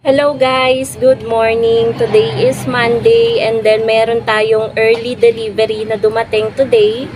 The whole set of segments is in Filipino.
Hello guys, good morning. Today is Monday and then meron tayong early delivery na dumating today.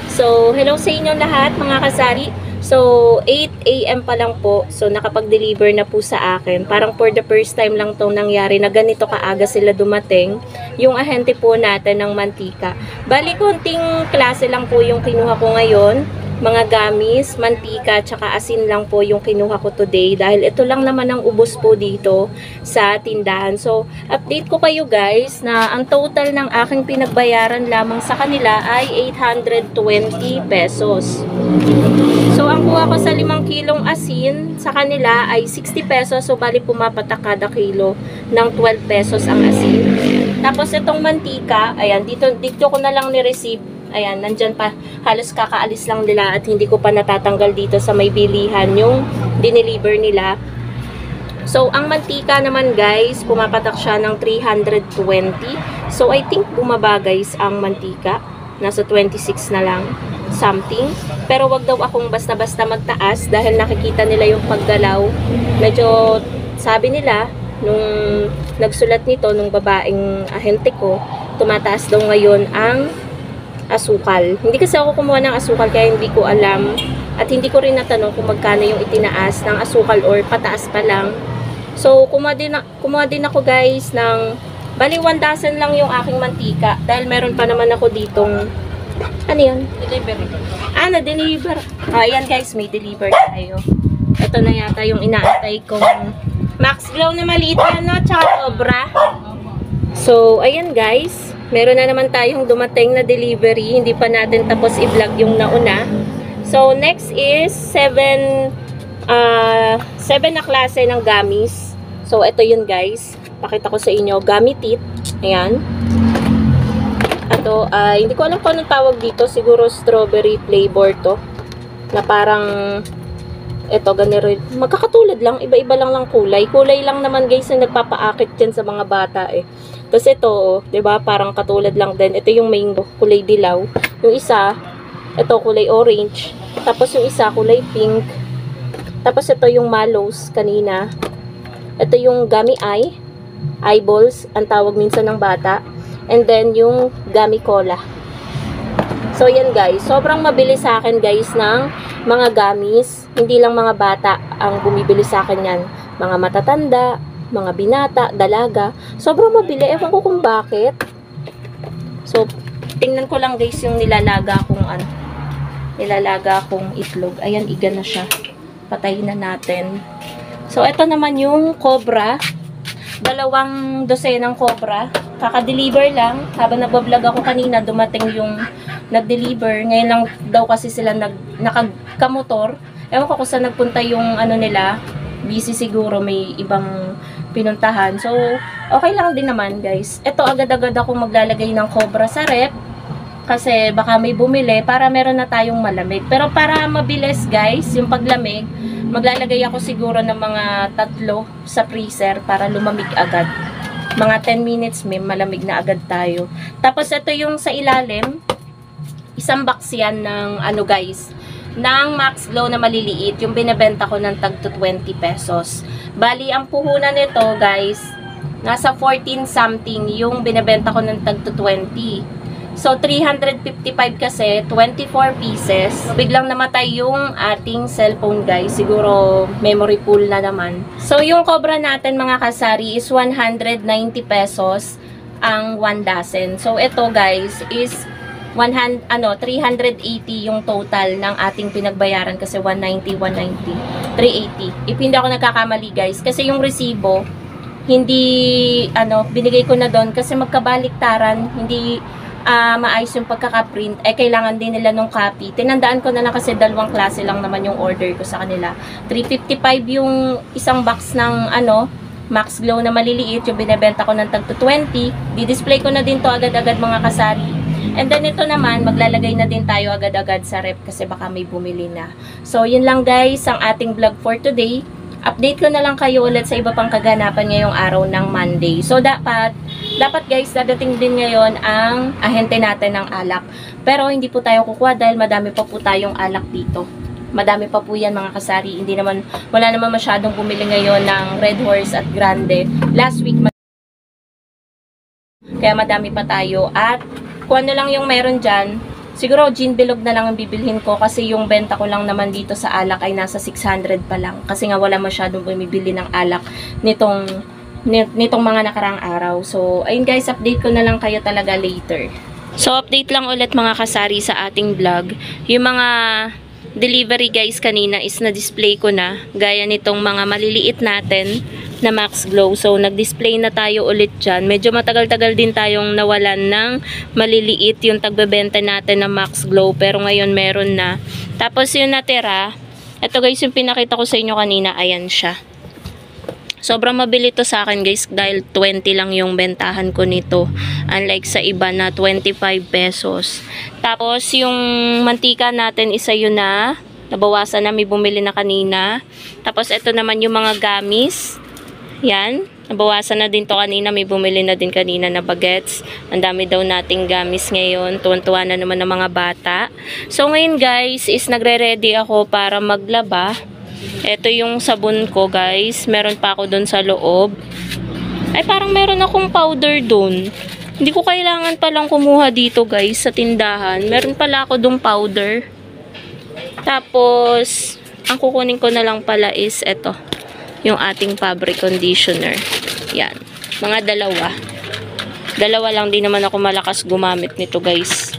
So, hello sa inyo lahat mga kasari. So, 8 AM pa lang po. So, nakapag-deliver na po sa akin. Parang for the first time lang tong nangyari na ganito kaaga sila dumating. Yung ahente po natin ng mantika. Bali, konting klase lang po yung kinuha ko ngayon. Mga gamis, mantika, tsaka asin lang po yung kinuha ko today dahil ito lang naman ang ubos po dito sa tindahan. So, update ko kayo guys na ang total ng aking pinagbayaran lamang sa kanila ay 820 pesos. So, ang kuha ko sa 5 kilong asin sa kanila ay 60 pesos. So, bali pumapatak kada kilo ng 12 pesos ang asin. Tapos, itong mantika, ayan, dito ko na lang ni-receive. Ayan, nandyan pa, halos kakaalis lang nila at hindi ko pa natatanggal dito sa may bilihan yung dineliver nila. So, ang mantika naman guys, pumapatak siya ng 320. So, I think bumaba guys ang mantika. Nasa 26 na lang, something. Pero wag daw akong basta-basta magtaas dahil nakikita nila yung paggalaw. Medyo, sabi nila, nung nagsulat nito, nung babaeng ahente ko, tumataas daw ngayon ang asukal. Hindi kasi ako kumuha ng asukal kaya hindi ko alam at hindi ko rin natanong kung magkano yung itinaas ng asukal or pataas pa lang. So, kumuha din ako guys ng bali 1 dozen lang yung aking mantika dahil meron pa naman ako ditong ano yun? Delivery. Na-deliver. Ayan guys, may deliver tayo. Ito na yata yung inaantay kong Max Glow na maliit yan, no? Tsaka Cobra. So, ayan guys. Meron na naman tayong dumating na delivery. Hindi pa natin tapos i-vlog yung nauna. So, next is 7 na klase ng gamis. So, ito yun guys. Pakita ko sa inyo. Gamitit. Ayan. Ito, hindi ko alam kung anong tawag dito. Siguro strawberry flavor to. Na parang, ito, ganito. Magkakatulad lang. Iba-iba lang kulay. Kulay lang naman guys na nagpapaakit dyan sa mga bata eh. Tapos ito, oh, 'di ba? Parang katulad lang din. Ito yung mango, kulay dilaw. Yung isa, ito kulay orange. Tapos yung isa kulay pink. Tapos ito yung mallows kanina. Ito yung gummy eyeballs, ang tawag minsan ng bata. And then yung gummy cola. So yan guys, sobrang mabili sa akin guys ng mga gummies. Hindi lang mga bata ang bumibili sa akin yan. Mga matatanda, mga binata, dalaga. Sobrang mabili. Ewan ko kung bakit. So, tingnan ko lang guys yung nilalaga kong itlog. Ayan, iga na siya. Patayin na natin. So, ito naman yung cobra. 2 dosenang cobra. Kaka-deliver lang. Habang nagbablog ako kanina, dumating yung nag-deliver. Ngayon lang daw kasi sila nakagkamotor. Ewan ko kung saan nagpunta yung ano nila. Busy siguro, may ibang pinuntahan. So, okay lang din naman guys. Ito agad-agad ako maglalagay ng cobra sa rep. Kasi baka may bumili para meron na tayong malamig. Pero para mabilis guys, yung paglamig, maglalagay ako siguro ng mga 3 sa freezer para lumamig agad. Mga 10 minutes may malamig na agad tayo. Tapos ito yung sa ilalim, isang box yan ng ano guys, ng Max Glow na maliliit, yung binebenta ko ng tag to 20 pesos. Bali, ang puhunan nito, guys, nasa 14 something yung binebenta ko ng tag to 20. So, 355 kasi, 24 pieces. Biglang namatay yung ating cellphone, guys. Siguro, memory full na naman. So, yung cobra natin, mga kasari, is 190 pesos ang 1 dozen. So, ito, guys, is 380 yung total ng ating pinagbayaran kasi 190, 380. If hindi ako nagkakamali guys, kasi yung resibo hindi binigay ko na doon kasi magkabaliktaran, hindi maayos yung pagkaka-print, kailangan din nila nung copy. Tinandaan ko na lang kasi 2 klase lang naman yung order ko sa kanila. 355 yung isang box ng Max Glow na maliliit, yung binebenta ko ng tag to 20. Di-display ko na din to agad-agad mga kasari. And then ito naman, maglalagay na din tayo agad-agad sa rep kasi baka may bumili na. So, yun lang guys ang ating vlog for today. Update ko na lang kayo ulit sa iba pang kaganapan ngayong araw ng Monday. So, dapat guys, dadating din ngayon ang ahente natin ng alak. Pero hindi po tayo kukuha dahil madami pa po tayong alak dito. Madami pa po yan mga kasari. Wala naman masyadong bumili ngayon ng Red Horse at Grande. Last week, kaya madami pa tayo. At kung ano lang yung meron dyan, siguro gin bilog na lang ang bibilhin ko kasi yung benta ko lang naman dito sa alak ay nasa 600 pa lang. Kasi nga wala masyadong bumibili ng alak nitong mga nakarang araw. So, ayun guys, update ko na lang kayo talaga later. So, update lang ulit mga kasari sa ating vlog. Yung mga delivery guys kanina is na-display ko na. Gaya nitong mga maliliit natin na Max Glow. So, nag-display na tayo ulit dyan. Medyo matagal-tagal din tayong nawalan ng maliliit yung tagbebenta natin na Max Glow. Pero ngayon meron na. Tapos yung natira, ito guys yung pinakita ko sa inyo kanina. Ayan siya. Sobrang mabili to sa akin guys dahil 20 lang yung bentahan ko nito. Unlike sa iba na 25 pesos. Tapos yung mantika natin isa yun na. Nabawasan na, may bumili na kanina. Tapos ito naman yung mga gamis. Yan. Nabawasan na din to kanina. May bumili na din kanina na bagets. Ang dami daw nating gamis ngayon. Tuwan-tuwa na naman ng mga bata. So ngayon guys is nagre-ready ako para maglaba. Ito yung sabon ko guys. Meron pa ako dun sa loob. Ay parang meron akong powder dun. Hindi ko kailangan palang kumuha dito guys sa tindahan. Meron pala ako dun powder. Tapos ang kukunin ko na lang pala is ito. Yung ating fabric conditioner. Yan. Mga dalawa. Dalawa lang, din naman ako malakas gumamit nito guys.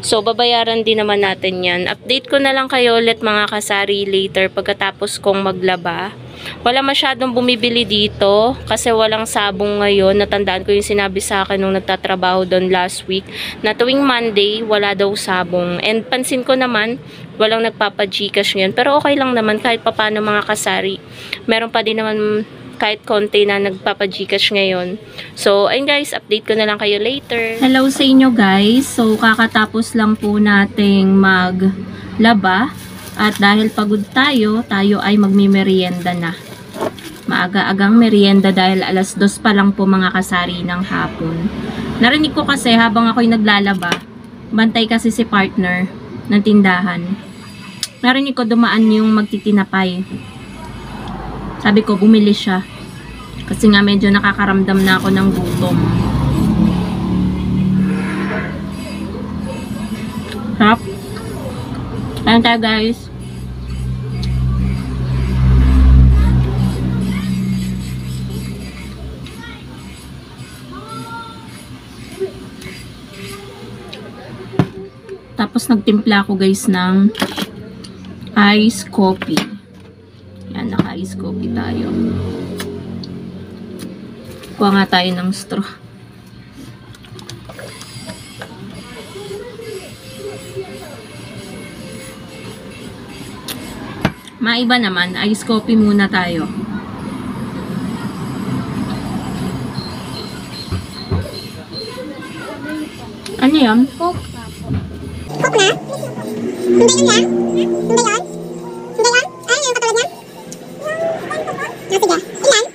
So, babayaran din naman natin yan. Update ko na lang kayo ulit mga kasari later pagkatapos kong maglaba. Wala masyadong bumibili dito kasi walang sabong ngayon. Natandaan ko yung sinabi sa akin nung nagtatrabaho doon last week na tuwing Monday, wala daw sabong. And pansin ko naman, walang nagpapa-Gcash ngayon. Pero okay lang naman kahit papano mga kasari. Meron pa din naman kahit konti na nagpapa-Gcash ngayon. So, ayun guys, update ko na lang kayo later. Hello sa inyo guys. So, kakatapos lang po nating maglaba. At dahil pagod tayo ay magmimerienda na. Maaga-agang merienda dahil alas 2 pa lang po mga kasari ng hapon. Narinig ko kasi habang ako'y naglalaba, bantay kasi si partner ng tindahan. Narinig ko dumaan yung magtitinapay. Sabi ko, bumili siya. Kasi nga medyo nakakaramdam na ako ng gutom. Sarap. Ayan tayo guys. Tapos nagtimpla ako guys ng ice coffee. Yan, naka-ice coffee tayo. Kuha nga tayo ng straw. Maiba naman, ice coffee muna tayo. Ano yan? Coke na? Hindi yun yan? Hindi yun? Hindi yun? Ay, yung katulad niya? Sige, ilan?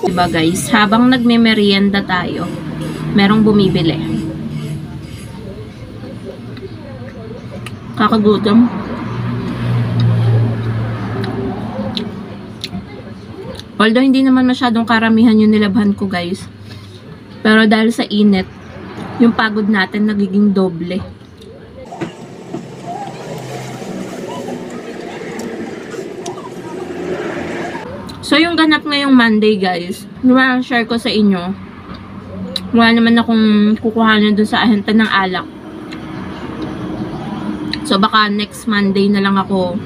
Diba guys, habang nagme-merienda tayo, merong bumibili. Kakagutom. Although hindi naman masyadong karamihan yung nilabhan ko guys. Pero dahil sa init, yung pagod natin nagiging doble. So yung ganap ngayong Monday guys, share ko sa inyo. Wala naman akong kukuhanan dun sa ahenta ng alak. So baka next Monday na lang ako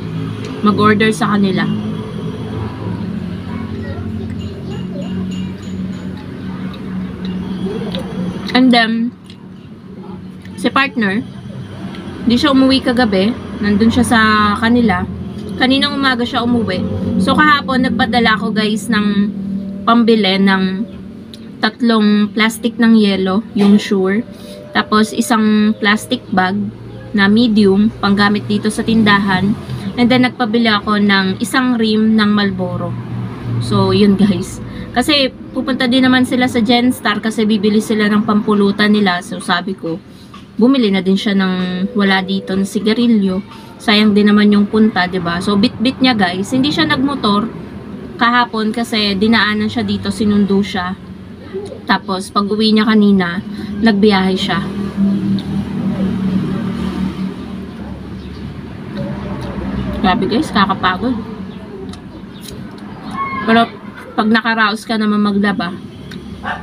mag-order sa kanila. And then, si partner, hindi siya umuwi kagabi. Nandun siya sa kanila. Kaninang umaga siya umuwi. So, kahapon, nagpadala ako guys ng pambili ng 3 plastic ng yelo, yung Sure. Tapos, isang plastic bag na medium, panggamit dito sa tindahan. And then, nagpabili ako ng isang rim ng Marlboro. So, yun guys. Kasi pupunta din naman sila sa Genstar kasi bibili sila ng pampulutan nila. So, sabi ko, bumili na din siya ng wala dito na sigarilyo. Sayang din naman yung punta, 'di ba? So, bit-bit niya guys. Hindi siya nagmotor kahapon kasi dinaanan siya dito, sinundo siya. Tapos, pag uwi niya kanina, nagbiyahe siya. Grabe guys, kakapagod. Pero, pag nakaraos ka naman maglaba,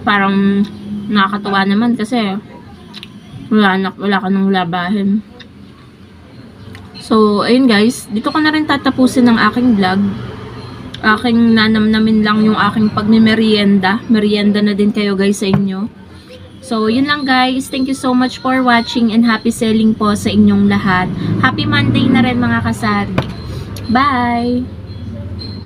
parang nakakatuwa naman kasi wala ka nang labahin. So, ayun guys, dito ko na rin tatapusin ang aking vlog. Aking nanamnamin lang yung aking pagmimerienda. Merienda na din kayo guys sa inyo. So, yun lang guys. Thank you so much for watching and happy selling po sa inyong lahat. Happy Monday na rin mga kasari. Bye!